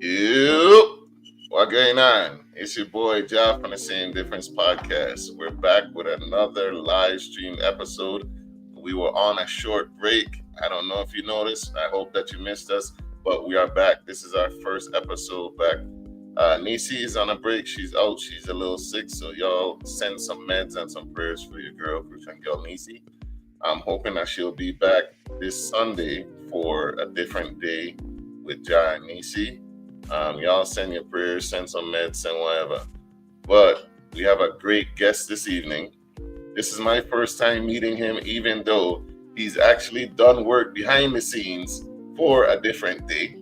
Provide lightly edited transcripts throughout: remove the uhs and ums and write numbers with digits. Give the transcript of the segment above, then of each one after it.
Yep. What going on? It's your boy Jeff from the Same Difference Podcast. We're back with another live stream episode. We were on a short break. I don't know if you noticed. I hope that you missed us, but we are back. This is our first episode back. Nisi is on a break. She's out. She's a little sick. So y'all send some meds and some prayers for your girl, for your girl Nisi. I'm hoping that she'll be back this Sunday for a different day with Jai and Nisi. Y'all send your prayers, send some meds, send whatever. But we have a great guest this evening. This is my first time meeting him, even though he's actually done work behind the scenes for a different day.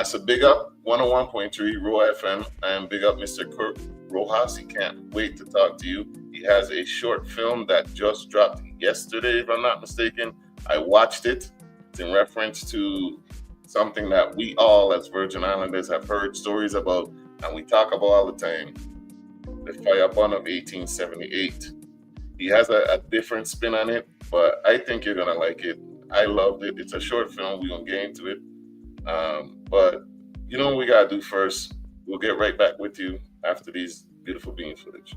So big up 101.3 Raw FM and big up Mr. Kirk Rojas. He can't wait to talk to you. He has a short film that just dropped yesterday, if I'm not mistaken. I watched it. It's in reference to something that we all as Virgin Islanders have heard stories about and we talk about all the time. The Firebun of 1878. He has a different spin on it, but I think you're going to like it. I loved it. It's a short film. We're going to get into it. But you know what we got to do first? We'll get right back with you after these beautiful bean footage.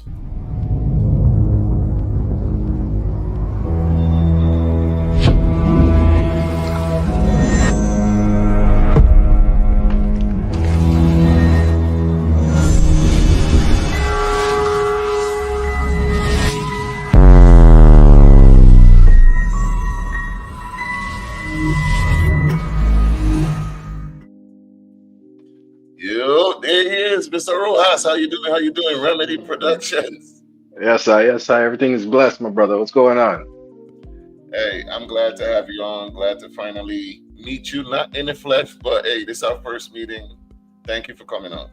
Yo, there he is, Mr. Rojas. How you doing? How you doing? Remedy Productions. Yes, I. Everything is blessed, my brother. What's going on? Hey, I'm glad to have you on. Glad to finally meet you, not in the flesh, but hey, this is our first meeting. Thank you for coming on.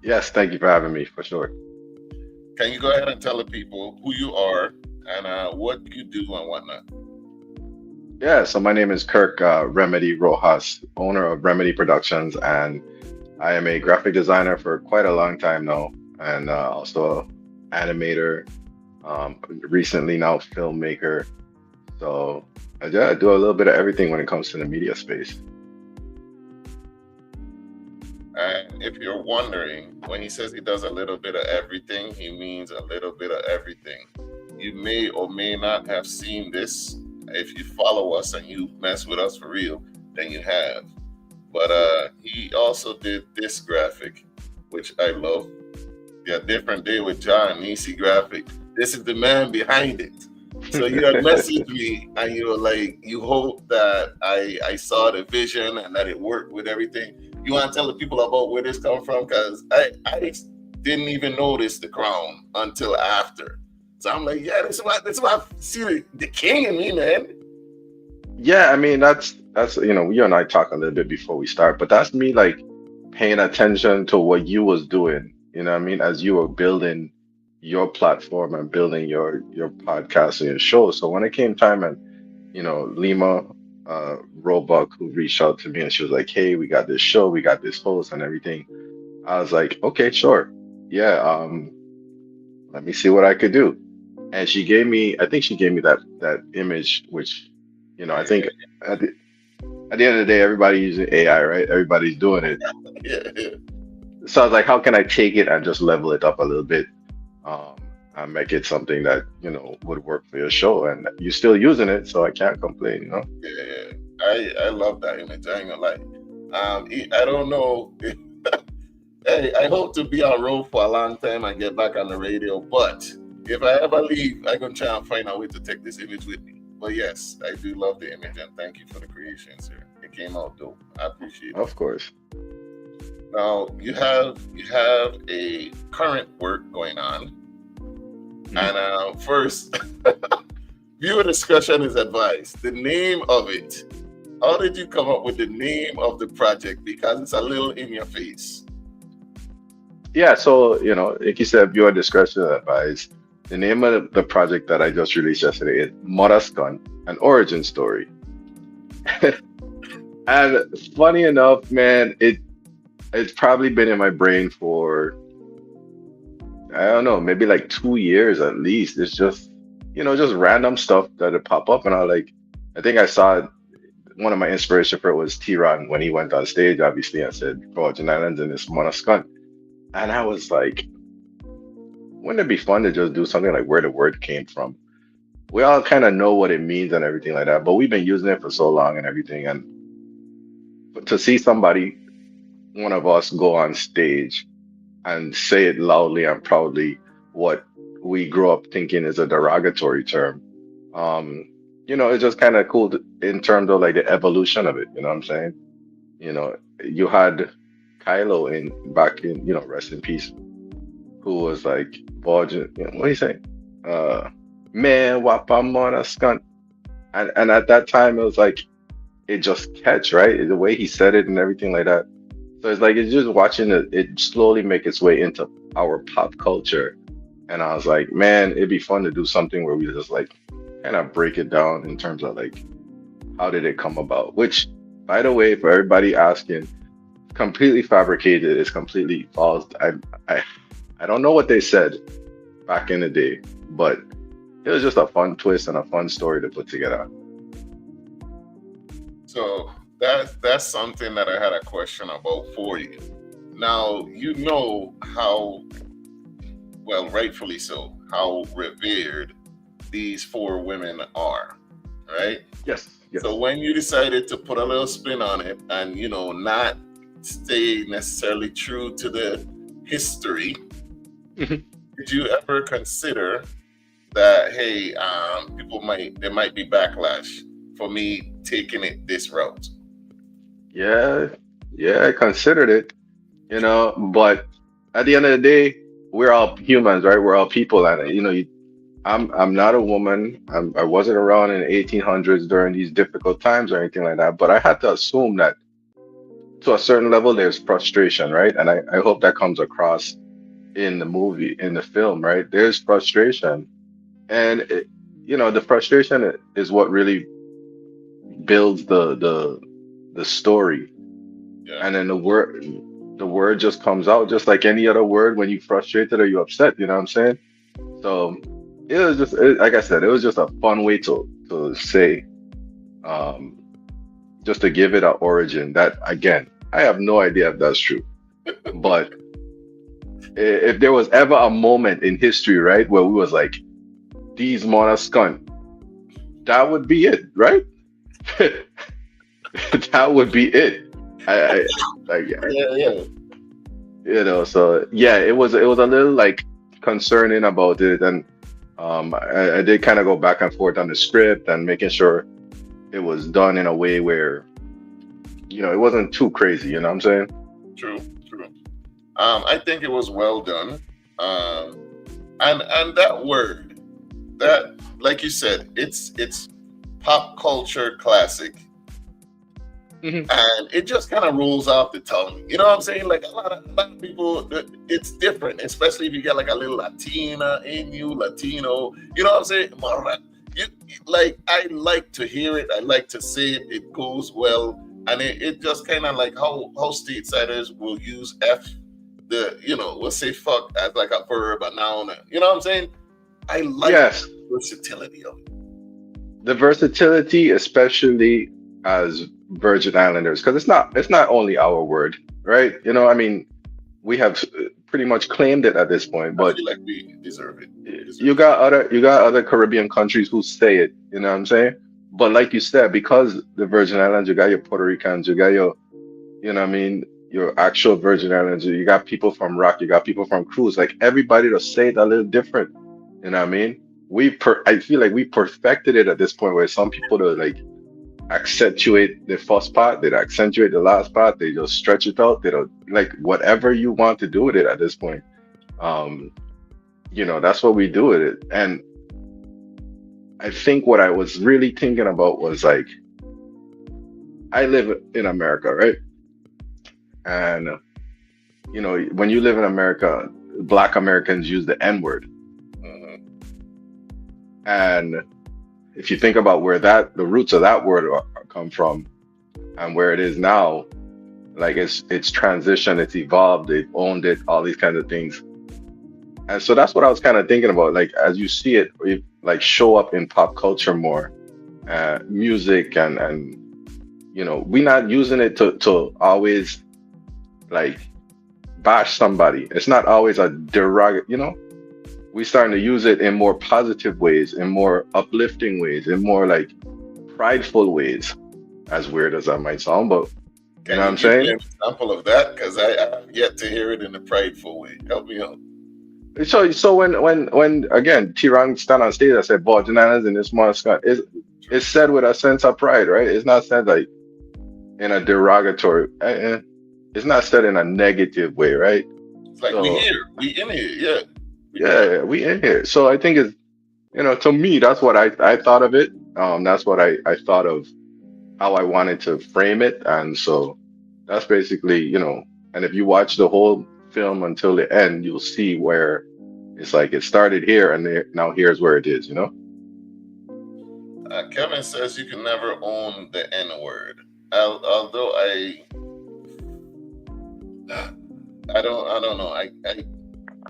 Yes, thank you for having me, for sure. Can you go ahead and tell the people who you are and what you do and whatnot? Yeah, so my name is Kirk Remedy Rojas, owner of Remedy Productions, and I am a graphic designer for quite a long time now, and also animator, recently now filmmaker. So yeah, I do a little bit of everything when it comes to the media space. And if you're wondering, when he says he does a little bit of everything, he means a little bit of everything. You may or may not have seen this. If you follow us and you mess with us for real, then you have. But he also did this graphic, which I love. The Different Day with John Nisi graphic. This is the man behind it. So you had messaged me and you were like, you hope that I saw the vision and that it worked with everything. You want to tell the people about where this come from? Because I didn't even notice the crown until after. So I'm like, yeah, that's what I see the king in me, man. Yeah, I mean that's you and I talk a little bit before we start, but that's me like paying attention to what you was doing, you know what I mean, as you were building your platform and building your podcast and your show. So when it came time and Lima Roebuck who reached out to me and she was like, hey, we got this show, we got this host and everything. I was like, okay, sure. Yeah, let me see what I could do. And I think she gave me that image, which, I think Yeah, at the end of the day, everybody's using AI, right? Everybody's doing it. yeah, yeah. So I was like, how can I take it and just level it up a little bit, um, and make it something that, would work for your show? And you're still using it, so I can't complain. Yeah. I love that image. I ain't gonna lie. I don't know. Hey, I hope to be on road for a long time and get back on the radio. But if I ever leave, I'm gonna try and find a way to take this image with me. But yes, I do love the image and thank you for the creations here. It came out dope. I appreciate it. Of course. Now you have a current work going on, Mhm. and first, viewer discussion is advised. The name of it. How did you come up with the name of the project? Because it's a little in your face. Yeah, so, like you said, viewer discretion advised. The name of the project that I just released yesterday is Morascon, an origin story. And funny enough, man, it's probably been in my brain for, I don't know, maybe like 2 years at least. It's just random stuff that it pop up, and I think I saw it one of my inspiration for it was T-Ron when he went on stage, obviously, and said Virgin Islands and this Monaskant. And I was like, wouldn't it be fun to just do something like where the word came from? We all kind of know what it means and everything like that, but we've been using it for so long and everything. And to see somebody, one of us, go on stage and say it loudly and proudly, what we grew up thinking is a derogatory term, um, it's just kind of cool in terms of like the evolution of it. You know what I'm saying? You had Kylo in back in, rest in peace, who was like, Virgin, what do you say? Uh, Man, wapamona skunk. And at that time, it was like, it just catch, right? The way he said it and everything like that. So it's like, it's just watching it slowly make its way into our pop culture. And I was like, man, it'd be fun to do something where we just like kind of break it down in terms of like, how did it come about? Which, by the way, for everybody asking, completely fabricated. It's completely false. I, I don't know what they said back in the day, but it was just a fun twist and a fun story to put together. So that's something that I had a question about for you. Now you know how, well, rightfully so, how revered these four women are, right? Yes, yes. So when you decided to put a little spin on it and not stay necessarily true to the history, Mhm. did you ever consider that, hey, there might be backlash for me taking it this route? Yeah, yeah, I considered it, but at the end of the day, we're all humans, right? We're all people, and I'm not a woman. I wasn't around in the 1800s during these difficult times or anything like that. But I had to assume that to a certain level, there's frustration, right? And I hope that comes across in the movie, in the film, right? There's frustration, and the frustration is what really builds the story. Yeah. And then the word just comes out just like any other word when you frustrated or you upset. You know what I'm saying? So it was just like I said, it was just a fun way to say, um, just to give it an origin. That again, I have no idea if that's true, but if there was ever a moment in history, right, where we was like, these Monascunt, that would be it, right? That would be it. I like, Yeah, yeah. so yeah, it was a little like concerning about it, and I did kind of go back and forth on the script and making sure it was done in a way where it wasn't too crazy. You know what I'm saying? True, true. I think it was well done. And that word, that, like you said, it's pop culture classic, Hmm. and it just kind of rolls off the tongue. You know what I'm saying? Like a lot of people, it's different, especially if you get like a little Latina in you, Latino. You know what I'm saying? Like, I like to hear it. I like to say it. It goes well, and it just kind of like how stateside will use we'll say fuck as like a verb, a noun. You know what I'm saying? I like Yes, the versatility of it. the versatility, especially as Virgin Islanders, because it's not only our word, right? I mean, we have pretty much claimed it at this point, I but feel like we deserve it. We you deserve it. got other Caribbean countries who say it, you know what I'm saying? But like you said, because the Virgin Islands, you got your Puerto Ricans, you got your, what I mean, your actual Virgin Islands, you got people from Rock, you got people from Cruise, like everybody to say it a little different, you know what I mean? I feel like we perfected it at this point where some people to like accentuate the first part, they accentuate the last part, they just stretch it out, they don't like whatever you want to do with it at this point. Um, that's what we do with it. And I think what I was really thinking about was like, I live in America, right? And when you live in America, Black Americans use the N word. Mhm. And if you think about where the roots of that word come from and where it is now, like it's transitioned, it's evolved, they've owned it, all these kinds of things. And so that's what I was kind of thinking about, like as you see it like show up in pop culture more, music and we're not using it to always like bash somebody. It's not always a derogatory. We starting to use it in more positive ways, in more uplifting ways, in more like prideful ways. As weird as that might sound, but you know Can what you I'm give me saying? an example of that? Because I have yet to hear it in a prideful way. Help me out. So when again T-Ron stand on stage, I said, "Boy, Jananas in this monster," it's said with a sense of pride, right? It's not said like in a derogatory. It's not said in a negative way, right? It's like we So here, we in here, yeah, we yeah, there. yeah, we in here. So I think it's to me that's what I thought of it. That's what I thought of how I wanted to frame it, and so that's basically And if you watch the whole film until the end, you'll see where it's like it started here, and now here's where it is. Kevin says you can never own the N word. Although I don't know. I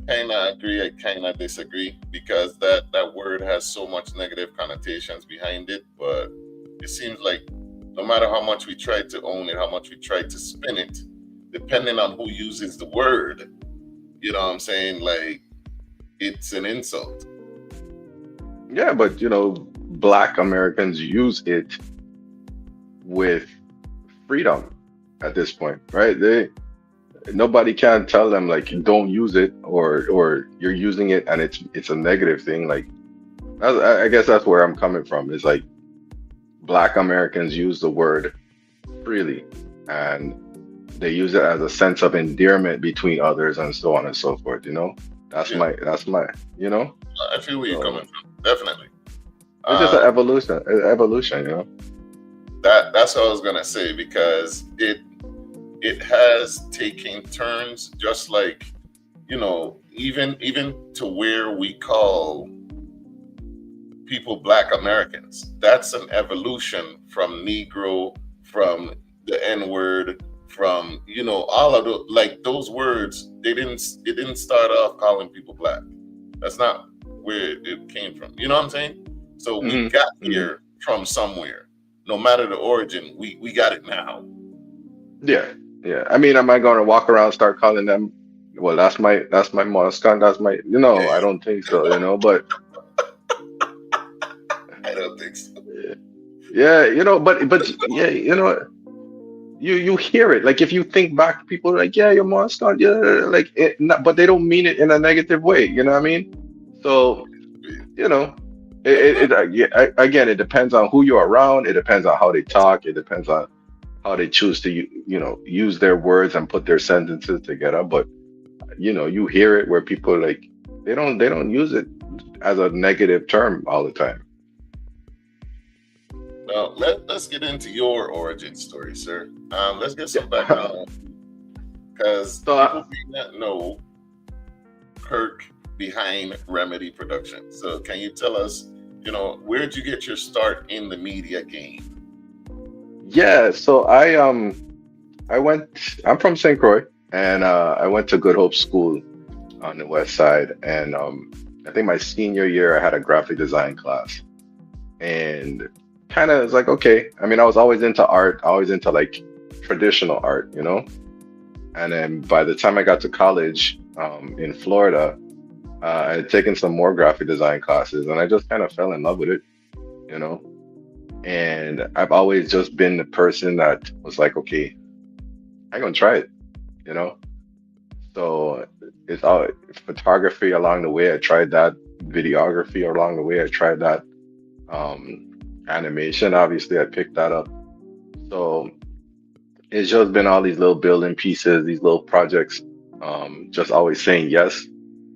kind of agree. I kind of disagree because that word has so much negative connotations behind it. But it seems like no matter how much we try to own it, how much we try to spin it, depending on who uses the word, you know what I'm saying? Like it's an insult. Yeah, but Black Americans use it with freedom at this point, right? Nobody can tell them like don't use it or you're using it and it's a negative thing. Like I guess that's where I'm coming from. It's like Black Americans use the word freely and they use it as a sense of endearment between others and so on and so forth. That's Yeah, my you know. I feel where you're coming So from. Definitely. it's just an Um, evolution. that's what I was gonna say because it has taken turns, just like even to where we call people Black Americans. That's an evolution from Negro, from the N word, from all of the like those words. It didn't start off calling people black. That's not where it came from. You know what I'm saying? So we Hmm. got Hmm. here from somewhere. No matter the origin, we got it now. Yeah, yeah. I mean, am I going to walk around and start calling them? Well, that's my Moscan. That's my. I don't think so. But I don't think so. yeah, but yeah, you hear it. Like if you think back, people are like, yeah, you're Moscan. Yeah, like but they don't mean it in a negative way. You know what I mean? So you know, yeah, again, it depends on who you're around. It depends on how they talk. It depends on how they choose to use their words and put their sentences together. But you hear it where people like they don't use it as a negative term all the time. Now let's get into your origin story, sir. Let's get some Yeah. background because So people may not know Kirk behind Remedy Production. So can you tell us, where did you get your start in the media game? yeah, so I went. I'm from St. Croix, and I went to Good Hope School on the west side, and I think my senior year I had a graphic design class, and kind of was like, okay. I mean, I was always into art, always into like traditional art. And then by the time I got to college in Florida, I had taken some more graphic design classes, and I just kind of fell in love with it, you know. And I've always just been the person that was like, okay, I'm gonna try it, you know. So it's all photography along the way. I tried that videography along the way. I tried that animation. Obviously, I picked that up. So it's just been all these little building pieces, these little projects. Just always saying yes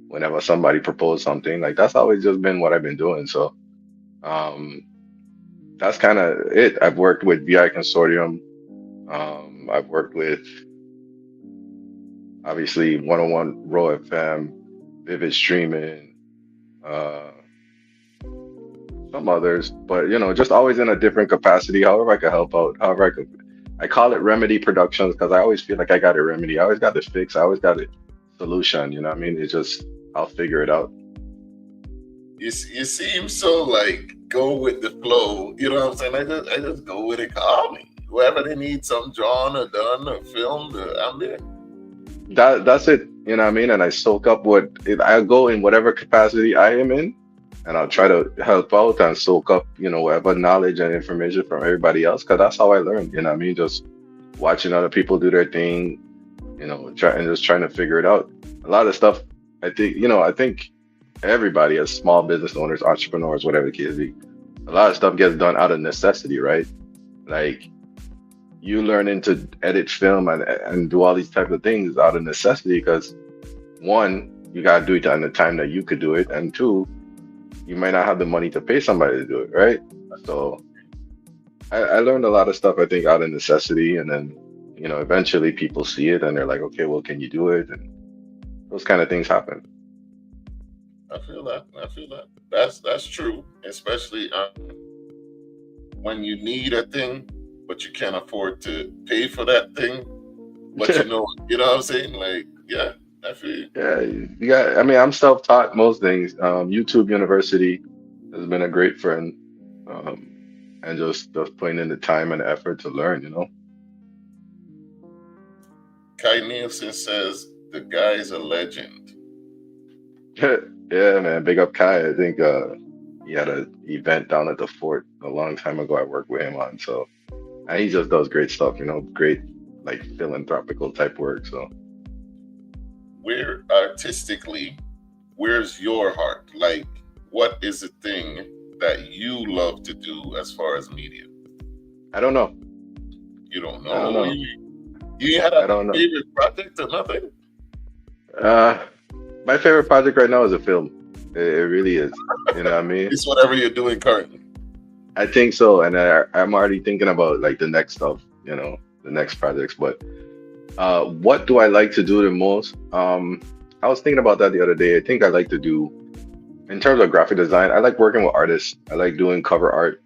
whenever somebody proposed something. Like that's always just been what I've been doing. So um, that's kind of it. I've worked with VI Consortium. I've worked with obviously 101 Raw FM, Vivid Streaming, uh, some others, but just always in a different capacity. However, I could help out. However, I could. I call it Remedy Productions because I always feel like I got a remedy. I always got the fix. I always got a solution. You know what I mean? It's just I'll figure it out. You seem so like go with the flow. You know what I'm saying? I just go with it. Call me. wherever they need some drawn or done or filmed, I'm there. That's it. You know what I mean? And I soak up I go in whatever capacity I am in, and I'll try to help out and soak up, whatever knowledge and information from everybody else, because that's how I learn. You know what I mean? Just watching other people do their thing, and just trying to figure it out. A lot of stuff, I think everybody as small business owners, entrepreneurs, whatever the case be, a lot of stuff gets done out of necessity, right? Like you learning to edit film and do all these type of things out of necessity because one, you gotta do it in the time that you could do it, and two, you might not have the money to pay somebody to do it, right? So I learned a lot of stuff I think out of necessity, and then eventually people see it and they're like, okay, well, can you do it? And those kind of things happen. I feel that. I feel that. That's true, especially when you need a thing, but you can't afford to pay for that thing. But you know what I'm saying? Like, yeah, I feel you. Yeah, you got. I mean, I'm self-taught most things. YouTube University has been a great friend, um, and just putting in the time and effort to learn. Kai Nielsen says the guy is a legend. Yeah, man. Big up Kai. I think he had an event down at the fort a long time ago. I worked with him on, so and he just does great stuff. Great like philanthropical type work. So Where artistically, where's your heart? Like, what is the thing that you love to do as far as media? I don't know. You don't I don't know. know. You had I a don't know. favorite project or nothing? Uh, my favorite project right now is a film. It really is. You know what I mean? It's whatever you're doing currently. I think so, and I'm already thinking about like the next stuff, the next projects. But what do I like to do the most? I was thinking about that the other day. I think I like to do, in terms of graphic design, I like working with artists. I like doing cover art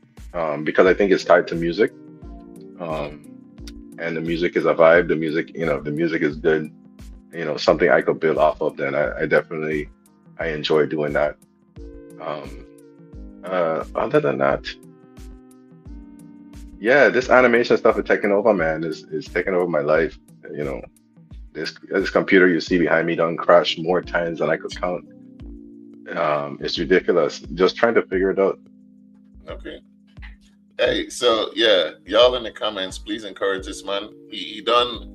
because I think it's tied to music, um, and the music is a vibe. The music is good. Something I could build off of. Then I definitely I enjoy doing that. Um, Other than that. Yeah, this animation stuff is taking over, man. Is taking over my life. You know, this computer you see behind me done crashed more times than I could count. It's ridiculous. Just trying to figure it out. Okay. Hey, so yeah, y'all in the comments, please encourage this man. He done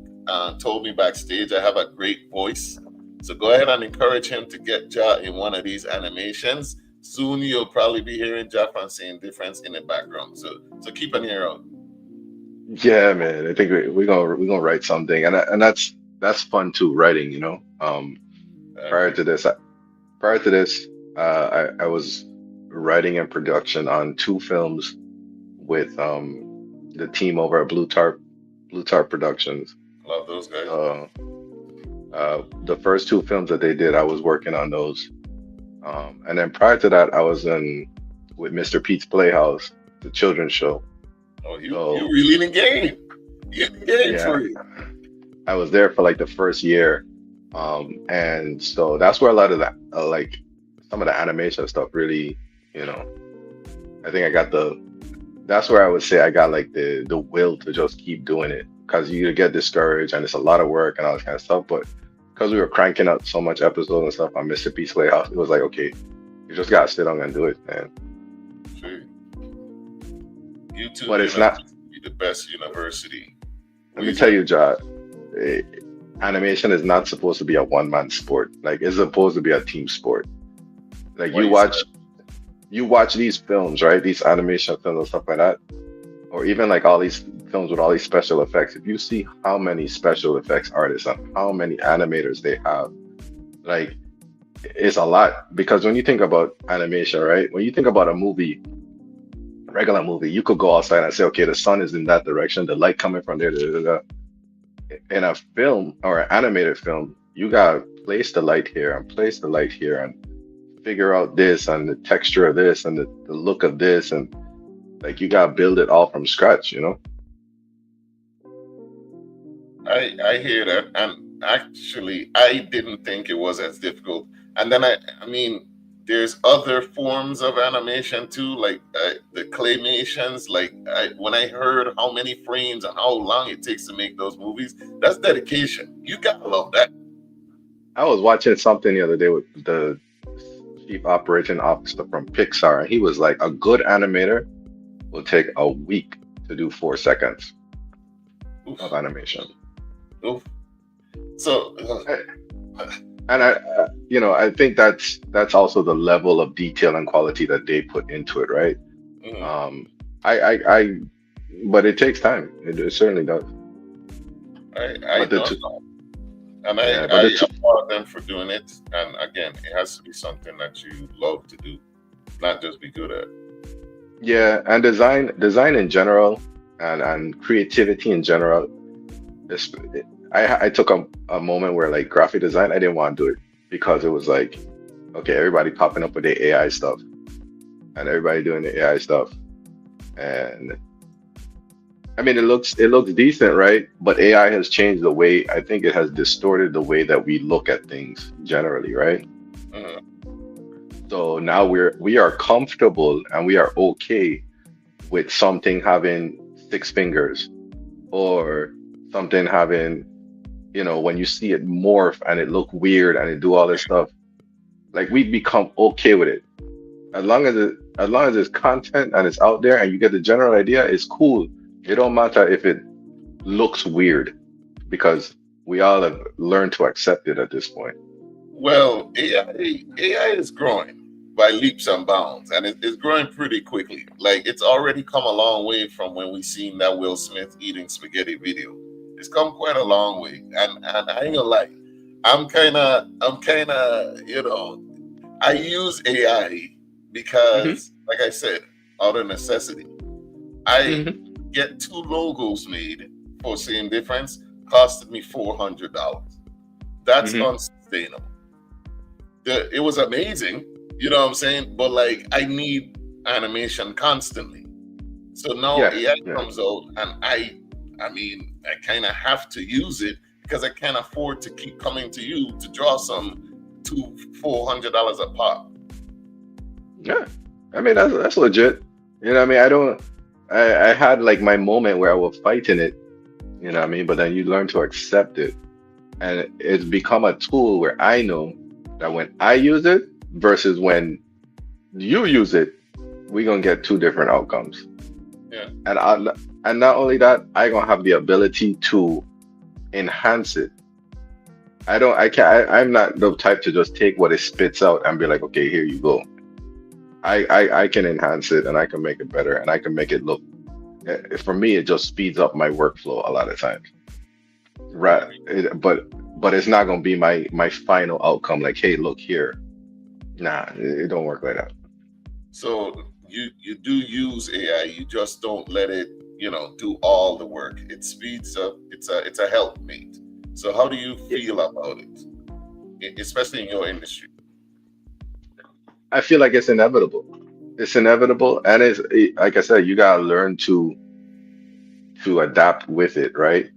told me backstage I have a great voice. So go ahead and encourage him to get Ja in one of these animations. Soon you'll probably be hearing Ja from Seeing Difference in the background. So keep an ear out. Yeah, man. I think we're gonna write something, and that's fun too. Writing, prior Okay. to this, prior to this, I was writing and production on two films with the team over at Blue Tarp Productions. Love those guys. Uh, the first two films that they did, I was working on those. And then prior to that, I was in with Mr. Pete's Playhouse, the children's show. Oh, you So really in the game. You in the game yeah, for you. I was there for like the first year. And so that's where a lot of that, like some of the animation stuff really, you know, I think that's where I would say I got like the will to just keep doing it because you get discouraged and it's a lot of work and all this kind of stuff. But because we were cranking out so much episodes and stuff on Mr. Pete's Playhouse, it was like, okay, you just gotta sit down and do it, man. See, YouTube But it's not. University be the best university. Let me We tell just you, John, eh, animation is not supposed to be a one-man sport. Like it's supposed to be a team sport. Like what you said. you watch these films, right? These animation films and stuff like that, or even like all these films with all these special effects. If you see how many special effects artists and how many animators they have, like it's a lot. Because when you think about animation, right? When you think about a movie, a regular movie, you could go outside and say, okay, the sun is in that direction, the light coming from there. Da, da, da, da. In a film or an animated film, you gotta place the light here and place the light here and figure out this and the texture of this and the look of this and like you gotta build it all from scratch. I hear that, and actually, I didn't think it was as difficult. And then I mean, there's other forms of animation too, like the claymations. Like when I heard how many frames and how long it takes to make those movies, that's dedication. You gotta love that. I was watching something the other day with the chief operating officer from Pixar, and he was like, a good animator will take a week to do 4 seconds Oof, of animation. oof. So, And I think that's also the level of detail and quality that they put into it, right? mhm. Um, I but it takes time. It certainly does. I But the don't two, know, and yeah, but the I two, applaud them for doing it. And again, it has to be something that you love to do, not just be good at. yeah, and design in general, and creativity in general. This, I took a moment where like graphic design, I didn't want to do it because it was like, okay, everybody popping up with the AI stuff and everybody doing the AI stuff, and I mean, it looks decent, right? But AI has changed the way I think it has distorted the way that we look at things generally, right? Mhm. So now we are comfortable and we are okay with something having 6 fingers or something having, when you see it morph and it look weird and it do all this stuff, like we become okay with it. As long as it's content and it's out there and you get the general idea, it's cool. It don't matter if it looks weird because we all have learned to accept it at this point. Well, AI is growing by leaps and bounds, and it's growing pretty quickly. Like it's already come a long way from when we seen that Will Smith eating spaghetti video. It's come quite a long way, and I ain't gonna lie, I'm kind of I use AI Hmm. because, like I said, out of necessity. I Hmm. get two logos made for same difference, costed me $400. That's Hmm. unsustainable. It was amazing, you know what I'm saying? But like I need animation constantly. So now Yeah, AI yeah. comes out and I mean I kind of have to use it because I can't afford to keep coming to you to draw some two $400 a pop. Yeah. I mean, that's legit. You know what I mean? I had like my moment where I was fighting it, you know what I mean? But then you learn to accept it. And it's become a tool where I know that when I use it versus when you use it, we're gonna get two different outcomes. Yeah. And I, and not only that, I gonna have the ability to enhance it. I can't, I'm not the type to just take what it spits out and be like, okay, here you go. I can enhance it and I can make it better and I can make it look, for me, it just speeds up my workflow a lot of times. Right. Right. But it's not gonna be my final outcome. Like, hey, look here. Nah, it don't work like that. So you do use AI, you just don't let it, do all the work. It speeds up. It's a helpmate. So how do you Yeah, feel about it, especially in your industry? I feel like it's inevitable. It's inevitable, and like I said, you gotta learn to adapt with it, right?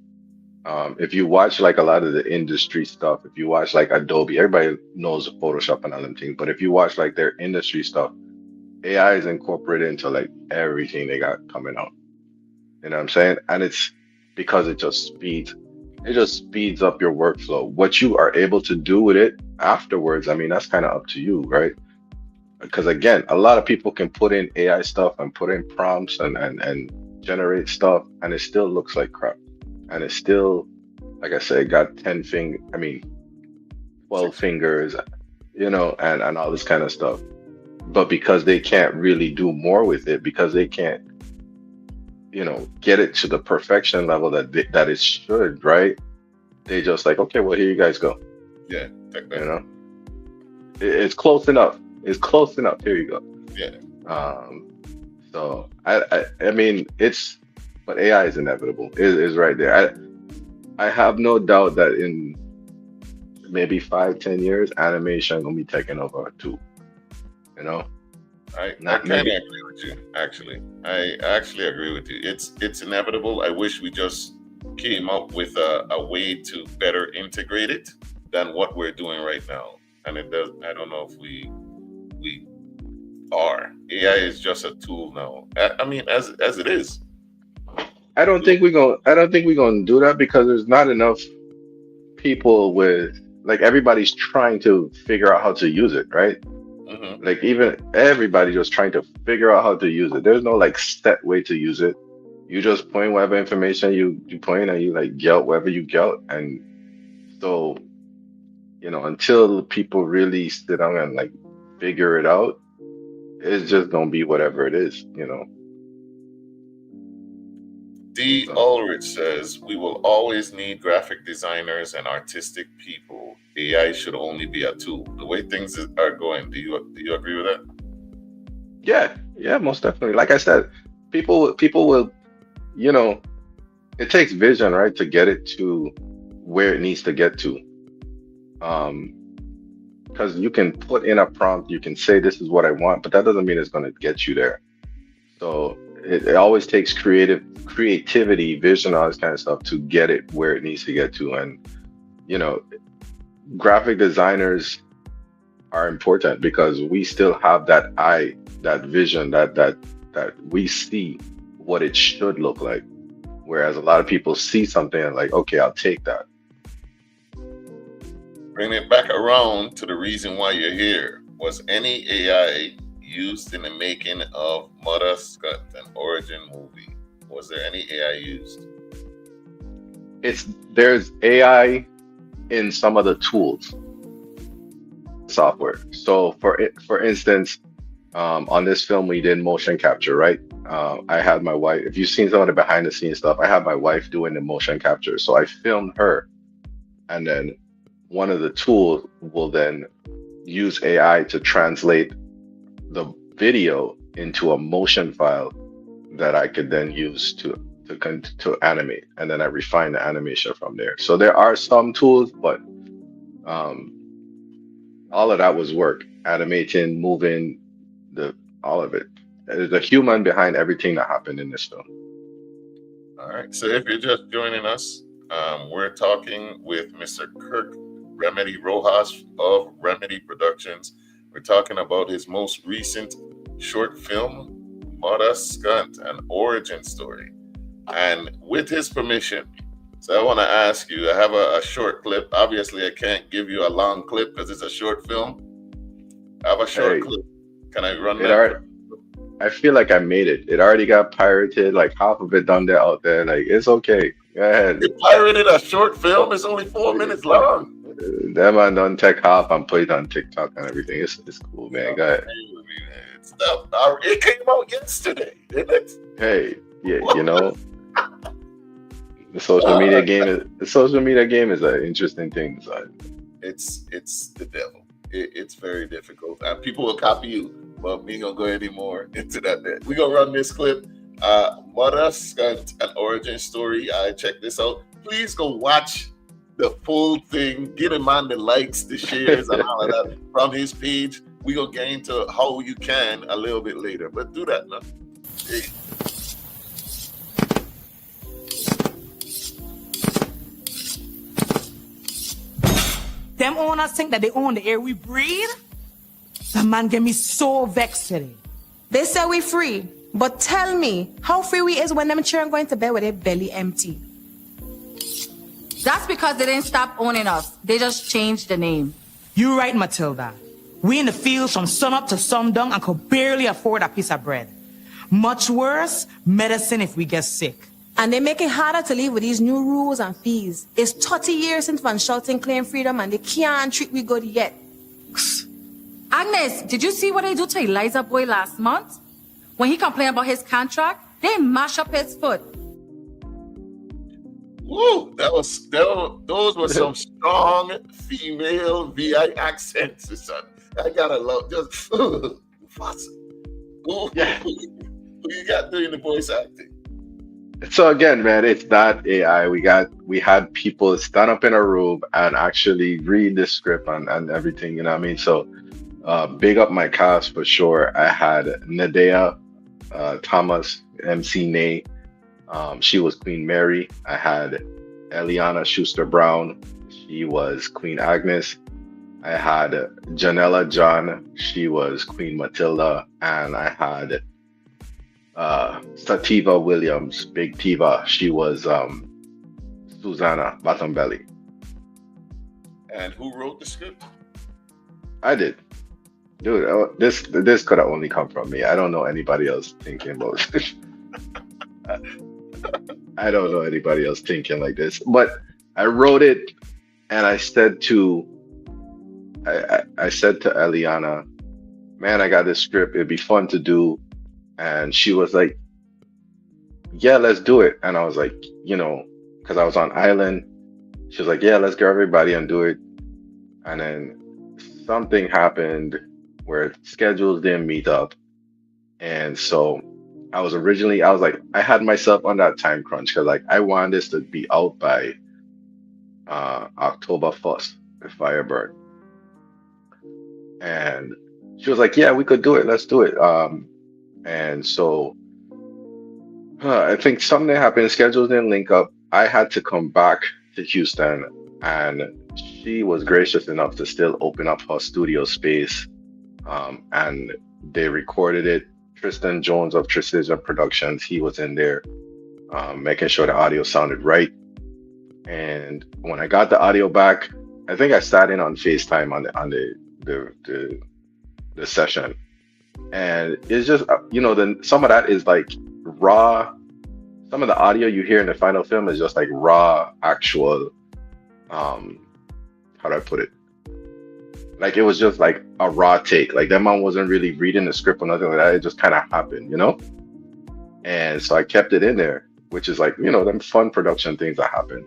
If you watch like a lot of the industry stuff, if you watch like Adobe, everybody knows Photoshop and all them things, but if you watch like their industry stuff, AI is incorporated into like everything they got coming out. You know what I'm saying? And it's because it just speeds up your workflow. What you are able to do with it afterwards, I mean, that's kind of up to you, right? Because again, a lot of people can put in AI stuff and put in prompts and generate stuff, and it still looks like crap. And it's still, like I said, got 10 I mean, 12 6 figures. fingers, and all this kind of stuff. But because they can't really do more with it, because they can't, get it to the perfection level that it should, right? They just like, okay, well, here you guys go. Yeah, take You that. know, it's close enough. It's close enough. Here you go. Yeah. Um, so I mean, but AI is inevitable. It is right there. I have no doubt that in maybe 5, 10 years, animation gonna be taken over too. You know, I not kind of maybe. agree with you. Actually, I actually agree with you. It's inevitable. I wish we just came up with a way to better integrate it than what we're doing right now. And it does. I don't know if we we are. AI is just a tool now. I mean, as it is. I don't think we're gonna do that because there's not enough people with like everybody's trying to figure out how to use it, right? Hmm. Like even everybody just trying to figure out how to use it. There's no like set way to use it. You just point whatever information you point and you like get whatever you get. And so, until people really sit down and like figure it out, it's just gonna be whatever it is. D. So Ulrich says we will always need graphic designers and artistic people. AI should only be a tool. The way things are going, do you agree with that? yeah, yeah, most definitely. Like I said, people will, you know, it takes vision, right, to get it to where it needs to get to. Um, because you can put in a prompt, you can say this is what I want, but that doesn't mean it's going to get you there. So it always takes creativity, vision, all this kind of stuff to get it where it needs to get to. And you know, graphic designers are important because we still have that eye, that vision, that we see what it should look like. Whereas a lot of people see something and like, okay, I'll take that. Bring it back around to the reason why you're here. Was any AI used in the making of Mother Scott, an origin movie? Was there any AI used? There's AI in some of the tools software. So for instance, on this film we did motion capture, right? I had my wife. If you've seen some of the behind the scenes stuff, I had my wife doing the motion capture. So I filmed her, and then one of the tools will then use AI to translate the video into a motion file that I could then use to animate, and then I refine the animation from there. So there are some tools, but um, all of that was work, animating, moving, the all of it. There's a human behind everything that happened in this film. All right. So if you're just joining us, we're talking with Mr. Kirk Remedy Rojas of Remedy Productions. We're talking about his most recent short film, Mother Skunt, an origin story. And with his permission, so I want to ask you, I have a short clip. Obviously, I can't give you a long clip because it's a short film. I have a short Hey, clip. Can I run it that? already. I feel like I made it. It already got pirated. Like half of it done there out there. Like it's okay. Go ahead. You pirated a short film. It's only 4 minutes long. That man done tech half and put it on TikTok and everything. It's cool, man. Go ahead. It came out yesterday, didn't it? Hey, yeah, the social media game is an interesting thing. So. It's the devil. It's very difficult. And people will copy you, but we ain't gonna go anymore into that. We're gonna run this clip. Mother Skunt, an origin story. Check this out. Please go watch the full thing. Get him on the likes, the shares, and all of that from his page. We gonna get into how you can a little bit later, but do that now. Hey. Them owners think that they own the air we breathe. The man get me so vexed today. They say we free, but tell me, how free we is when them children going to bed with their belly empty? That's because they didn't stop owning us. They just changed the name. You right, Matilda. We in the fields from sun up to sundown and could barely afford a piece of bread. Much worse, medicine if we get sick. And they make it harder to live with these new rules and fees. It's 30 years since Van Schulten claimed freedom and they can't treat we good yet. Agnes, did you see what they do to Eliza Boy last month? When he complained about his contract, they mash up his foot. Woo! Those were some strong female VI accents, son. I gotta love just what's Yeah. who you got doing the voice acting? So again, man, it's not AI. We had people stand up in a room and actually read the script and everything, you know what I mean? So big up my cast for sure. I had Nadea Thomas, MC Nay. She was Queen Mary. I had Eliana Schuster Brown. She was Queen Agnes. I had Janella John, she was Queen Matilda, and I had Sativa Williams, Big Tiva, she was Susanna Bottom Belly. And who wrote the script? I did. Dude, this could have only come from me. I don't know anybody else thinking about I don't know anybody else thinking like this. But I wrote it and I said to Eliana, man, I got this script. It'd be fun to do. And she was like, yeah, let's do it. And I was like, because I was on island. She was like, yeah, let's get everybody and do it. And then something happened where schedules didn't meet up. And so I was like, I had myself on that time crunch because like I wanted this to be out by October 1st with Firebun. And she was like, yeah, we could do it. Let's do it. And so I think something happened. Schedules didn't link up. I had to come back to Houston, and she was gracious enough to still open up her studio space. And they recorded it. Tristan Jones of Precision Productions, he was in there, making sure the audio sounded right. And when I got the audio back, I think I sat in on FaceTime on the session, and it's just some of that is like raw. Some of the audio you hear in the final film is just like raw, actual. How do I put it? Like it was just like a raw take. Like that man wasn't really reading the script or nothing like that. It just kind of happened, And so I kept it in there, which is like them fun production things that happen.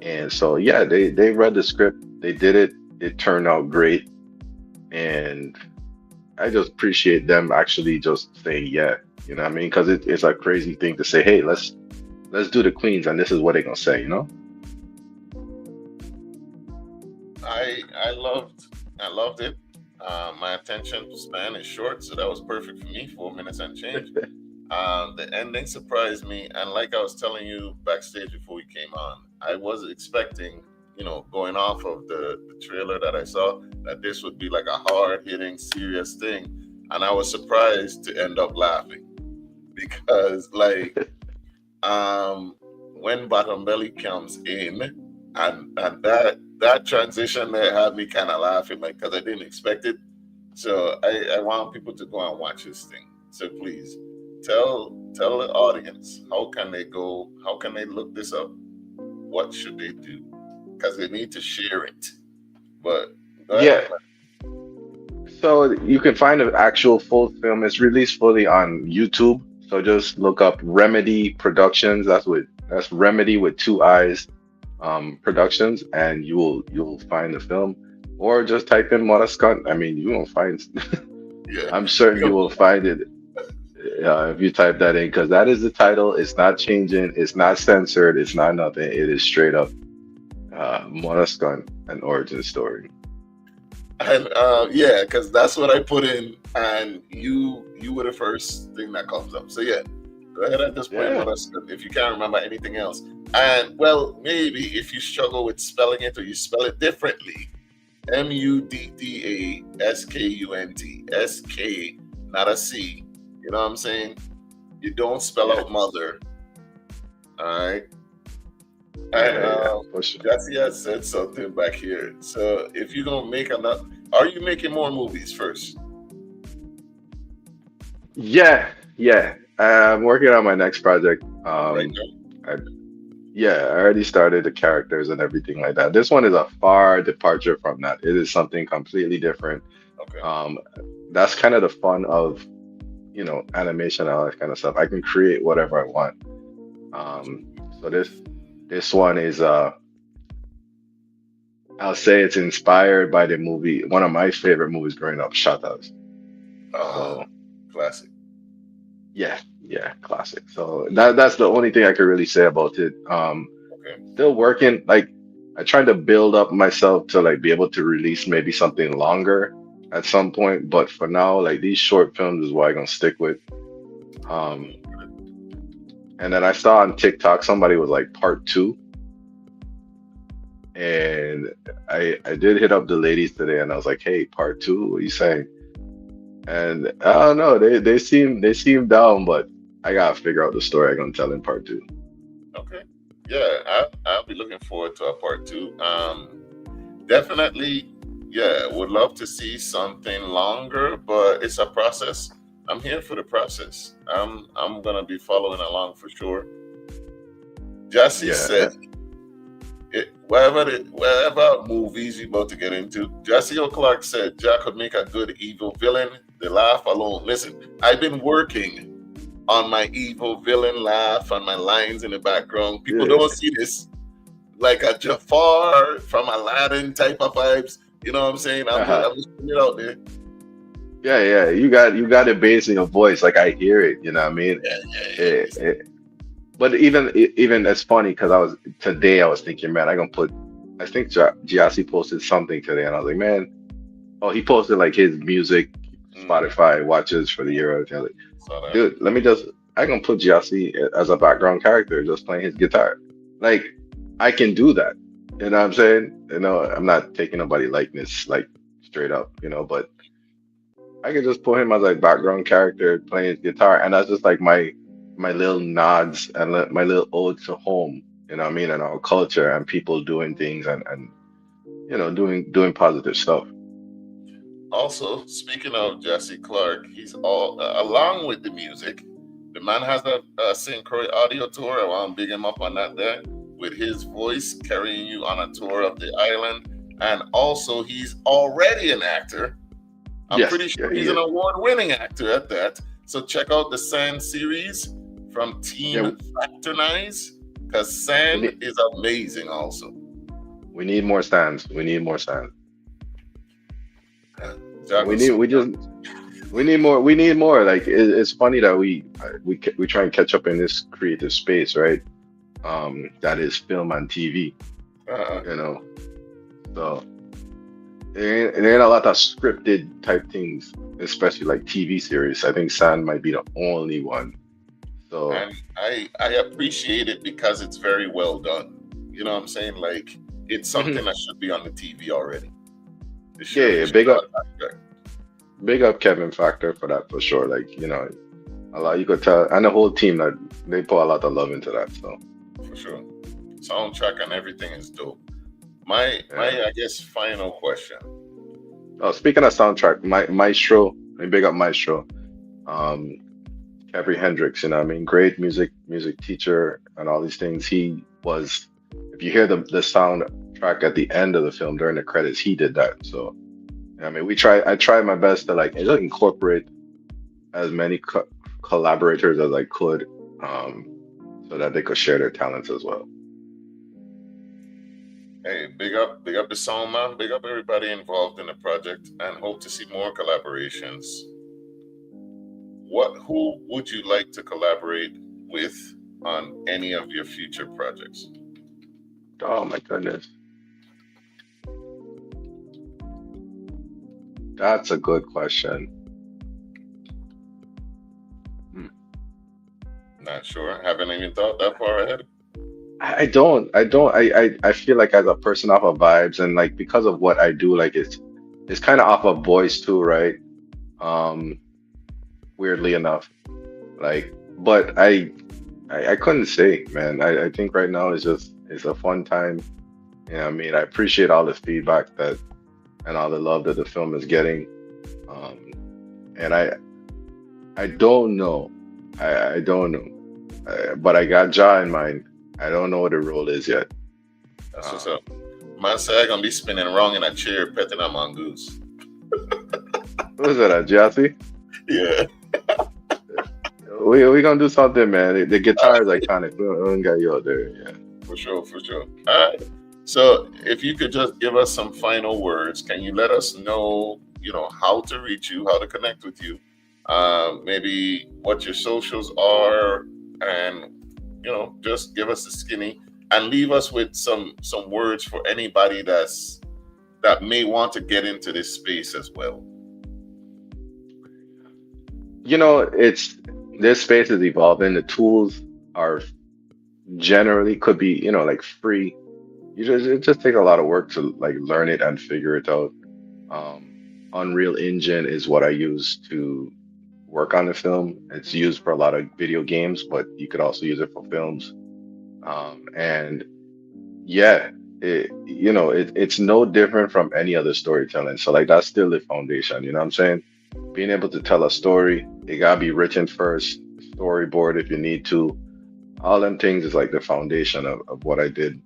And so yeah, they read the script, they did it. It turned out great, and I just appreciate them actually just saying yeah. You know what I mean? Because it's a crazy thing to say, hey, let's do the Queens, and this is what they're gonna say, I loved it. My attention span is short, so that was perfect for me. 4 minutes and change. The ending surprised me, and like I was telling you backstage before we came on, I was expecting, going off of the trailer that I saw, that this would be like a hard-hitting, serious thing, and I was surprised to end up laughing because, like, when Bottom Belly comes in, and that transition there had me kind of laughing, like, because I didn't expect it. So I want people to go and watch this thing. So please tell the audience, how can they go? How can they look this up? What should they do? Because they need to share it. But go ahead. So you can find the actual full film. It's released fully on YouTube. So just look up Remedy Productions. That's Remedy with 2 I's. Productions, and you'll find the film, or just type in Modescunt. I mean, you won't find. Yeah. I'm certain you will find it if you type that in, because that is the title. It's not changing. It's not censored. It's not nothing. It is straight up Modescunt, an origin story. And yeah, because that's what I put in, and you were the first thing that comes up. So yeah, go ahead and just put in Modescunt if you can't remember anything else. And well, maybe if you struggle with spelling it or you spell it differently, Muddaskaunt, SK, not a C. You know what I'm saying? You don't spell out mother. All right. And Jesse has said something back here. So if you're gonna make are you making more movies first? Yeah. I'm working on my next project. Right now? I already started the characters and everything like that. This one is a far departure from that. It is something completely different. Okay. That's kind of the fun of, animation and all that kind of stuff. I can create whatever I want. So this one is I'll say it's inspired by the movie, one of my favorite movies growing up, Shut House. Classic. Yeah, classic. So that's the only thing I could really say about it. Okay. Still working. Like I tried to build up myself to like be able to release maybe something longer at some point, but for now, like these short films is what I'm gonna stick with. And then I saw on TikTok somebody was like part 2, And I did hit up the ladies today, and I was like, "Hey, part two, what you saying?" And I don't know, they seem down, but I gotta figure out the story I'm gonna tell in part two. Okay. Yeah, I'll be looking forward to a part two. Definitely, yeah, would love to see something longer, but it's a process. I'm here for the process. I'm gonna be following along for sure. Jesse Yeah, said, whatever movies you about to get into, Jesse O'Clark said Jack could make a good evil villain. The laugh alone. Listen, I've been working on my evil villain laugh and my lines in the background. People yeah, don't see this, like a Jafar from Aladdin type of vibes. You know what I'm saying? uh-huh. I'm just putting it out there. Yeah, yeah. You got it based in your voice, like I hear it. You know what I mean? Yeah, yeah, It, yeah. it, but even it's funny because I was thinking, man, I gonna put. I think Giassi posted something today, and I was like, man, oh, he posted like his music, Mm, Spotify watches for the year. I was like, so that. dude, let me just. I gonna put Giassi as a background character, just playing his guitar. Like I can do that. You know what I'm saying? I'm not taking nobody likeness like straight up, but I can just put him as like background character playing his guitar, and that's just like my little nods and my little ode to home. You know what I mean? And our culture and people doing things and doing positive stuff. Also, speaking of Jesse Clark, he's all along with the music. The man has a St. Croix audio tour. I want to big him up on that there with his voice carrying you on a tour of the island. And also, he's already an actor. I'm Yes, pretty yeah, sure he he's an is. award-winning actor at that. So check out the Sand series from Yeah, Team Factornize because we Sand need is amazing also. we need more stands. We need more stands. Jack We was need so we just we need more. We need more. Like it's funny that we try and catch up in this creative space, right? That is film and TV. uh, You know, so there ain't a lot of scripted type things, especially like TV series. I think Sand might be the only one. So and I appreciate it because it's very well done. You know what I'm saying? Like it's mhm. something that should be on the TV already. Yeah, yeah, It should big up Kevin Factor for that for sure. Like a lot you could tell, and the whole team that they put a lot of love into that. So for sure. Soundtrack and everything is dope. My yeah. I guess final question. Oh, speaking of soundtrack, Maestro, big up Maestro. Um, Avery Hendrix, you know, what I mean, great music teacher and all these things. He was, if you hear the soundtrack at the end of the film during the credits, he did that. So, I mean, I tried my best to like just incorporate as many collaborators as I could, um, so that they could share their talents as well. Hey, big up the sound man, big up everybody involved in the project, and hope to see more collaborations. Who would you like to collaborate with on any of your future projects? Oh my goodness, that's a good question. Hmm. Not sure. Haven't even thought that far ahead. I feel like as a person off of vibes and like because of what I do, like it's kind of off of voice too, right? Um, Weirdly enough, like, but I couldn't say, man. I think right now it's a fun time. I mean, I appreciate all the feedback that and all the love that the film is getting. Um, and I don't know, I don't know, but I got Ja in mind. I don't know what the role is yet. That's what's Um, up. Man say I gonna be spinning wrong in a chair petting a mongoose. what is that, Jesse? Yeah. We gonna do something, man. The guitar is iconic. We don't got you out there. Yeah. For sure, for sure. All right. So, if you could just give us some final words, can you let us know, how to reach you, how to connect with you, maybe what your socials are, and just give us a skinny and leave us with some words for anybody that may want to get into this space as well. It's this space is evolving. The tools are generally could be, like free. it just takes a lot of work to like learn it and figure it out. Unreal Engine is what I use to work on the film. It's used for a lot of video games, but you could also use it for films. And yeah, it's no different from any other storytelling. So like that's still the foundation, you know what I'm saying? Being able to tell a story, it gotta be written first, storyboard if you need to. All them things is like the foundation of what I did,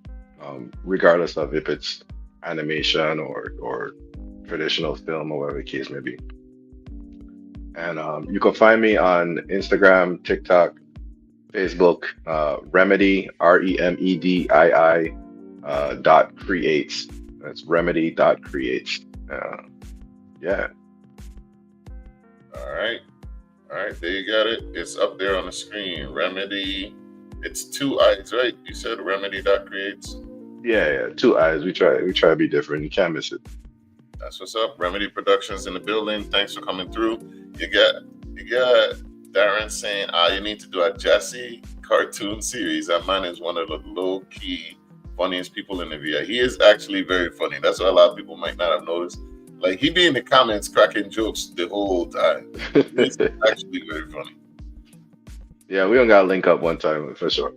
regardless of if it's animation or traditional film or whatever the case may be. And you can find me on Instagram, TikTok, Facebook, Remedy, REMEDII dot creates. That's remedy dot creates. Yeah. All right. All right, there you got it. It's up there on the screen. Remedy. It's 2 eyes, right? You said remedy.creates. Yeah, 2 eyes. We try to be different. You can't miss it. That's what's up. Remedy Productions in the building. Thanks for coming through. You got Darren saying, you need to do a Jesse cartoon series. That man is one of the low-key funniest people in the VI. He is actually very funny. That's why a lot of people might not have noticed. Like, he be in the comments cracking jokes the whole time. He's actually very funny. Yeah, we don't got to link up one time for sure.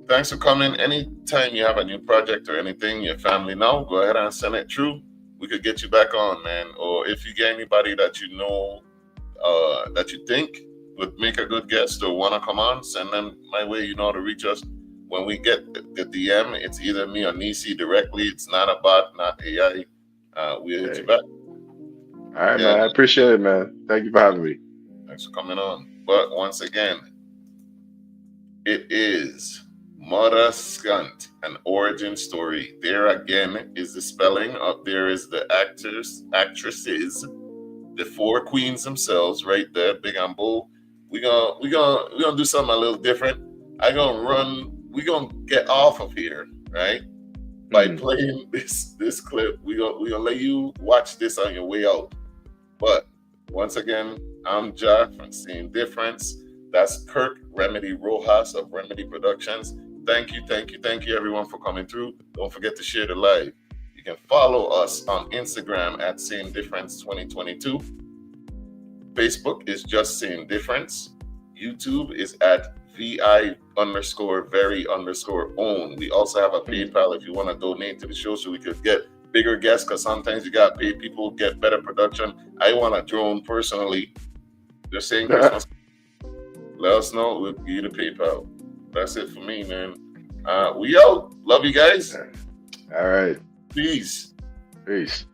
Thanks for coming. Anytime you have a new project or anything, your family know, go ahead and send it through. We could get you back on, man. Or if you get anybody that you know, that you think would make a good guest or want to come on, send them my way. You know how to reach us. When we get the DM, it's either me or Nisi directly. It's not a bot, not AI. We'll hit you back. All right, man. I appreciate it, man. Thank you for having me. Thanks for coming on. But once again, it is Mother Skunt, an origin story. There again is the spelling. Up there is the actresses, the 4 queens themselves, right there, big and bold. We gonna do something a little different. We gonna get off of here, right? By playing this clip. We gonna let you watch this on your way out. But once again, I'm Ja from Seeing Difference. That's Kirk Remedy Rojas of Remedy Productions. Thank you, everyone, for coming through. Don't forget to share the live. You can follow us on Instagram at Seeing Difference 2022. Facebook is just Seeing Difference. YouTube is at VI_very_own. We also have a PayPal if you want to donate to the show so we could get bigger guests, because sometimes you got to pay people, get better production. I want a drone personally. They're saying Christmas. Let us know. We'll give you the PayPal. That's it for me, man. We out. Love you guys. All right. Peace. Peace.